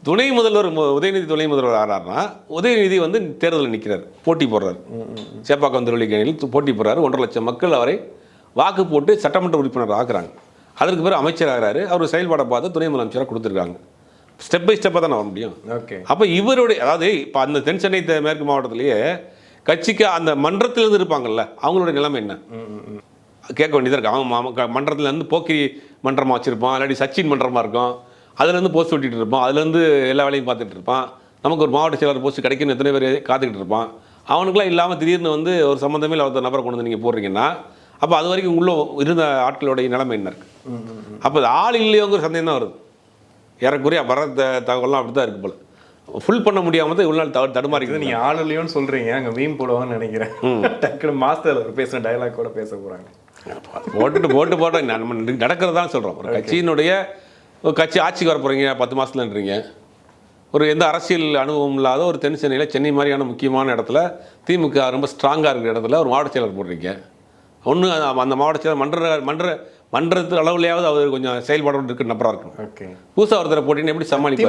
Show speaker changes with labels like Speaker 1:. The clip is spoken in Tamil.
Speaker 1: துணை முதல்வர் உதயநிதி துணை முதல்வர் ஆறாருன்னா உதயநிதி வந்து தேர்தலில் நிற்கிறார், போட்டி போடுறாரு. சேப்பாக்கம் திருவள்ளிக்கேணியில் போட்டி போடுறாரு. 1.5 லட்சம் மக்கள் அவரை வாக்கு போட்டு சட்டமன்ற உறுப்பினர் ஆக்குறாங்க. அதற்கு பிறகு அமைச்சர் ஆகிறாரு. அவர் செயல்பாடை பார்த்து துணை முதலமைச்சராக கொடுத்துருக்காங்க. ஸ்டெப் பை ஸ்டெப்பாக தான் வர முடியும்.
Speaker 2: ஓகே.
Speaker 1: அப்போ இவருடைய அதாவது இப்போ அந்த தென் சென்னை மேற்கு மாவட்டத்திலேயே கட்சிக்கு அந்த மன்றத்திலிருந்து இருப்பாங்கல்ல, அவங்களுடைய நிலைமை என்ன கேட்க வேண்டியதாக இருக்குது. அவங்க மன்றத்துலேருந்து போக்கிரி மன்றமாக வச்சுருப்பான், இல்லாட்டி சச்சின் மன்றமாக இருக்கும். அதுலேருந்து போஸ்ட் ஓட்டிகிட்டு இருப்பான், அதுலேருந்து எல்லா வேலையும் பார்த்துட்டு இருப்பான். நமக்கு ஒரு மாவட்ட செயலாளர் போஸ்ட் கிடைக்குன்னு எத்தனை பேர் காத்துக்கிட்டு இருப்பான். அவனுக்குலாம் இல்லாமல் திடீர்னு வந்து ஒரு சம்மந்தமே இல்லை ஒருத்தர் நபரை கொண்டு வந்து நீங்கள் போடுறீங்கன்னா, அப்போ அது வரைக்கும் உள்ளே இருந்த ஆட்களுடைய நிலைமை என்ன இருக்குது? அப்போ அது ஆள் இல்லையோங்கிற சந்தேகம் தான் வருது. ஏறக்குறைய வர தகவலாம் அப்படி தான் இருக்குது போல். ஃபுல் பண்ண முடியாமல் தான் இவ்வளோ நாள் தடுமாறிக்குது.
Speaker 2: நீங்கள் ஆள் இல்லையோன்னு சொல்கிறீங்க, அங்கே மீன் போடுவாங்கன்னு நினைக்கிறேன். டக்குனு மாஸ்டர் பேசுகிற டைலாக் கூட பேச போகிறாங்க.
Speaker 1: போட்டு நம்ம நடக்கிறதான் சொல்கிறோம். ஒரு கட்சியினுடைய கட்சி ஆட்சிக்கு வர போகிறீங்க 10 மாதத்துலன்றீங்க. ஒரு எந்த அரசியல் அனுபவம் இல்லாத ஒரு தென் சென்னையில் சென்னை மாதிரியான முக்கியமான இடத்துல திமுக ரொம்ப ஸ்ட்ராங்காக இருக்கிற இடத்துல ஒரு மாவட்ட செயலர் போடுறீங்க. ஒன்று அந்த மாவட்ட செயலர் மன்றத்து அளவுலையாவது அவர் கொஞ்சம் செயல்பாடு இருக்கிற நபராக இருக்கணும்.
Speaker 2: ஓகே.
Speaker 1: புதுசாக ஒருத்தரை போட்டிங்கன்னா எப்படி சமாளிப்பார்?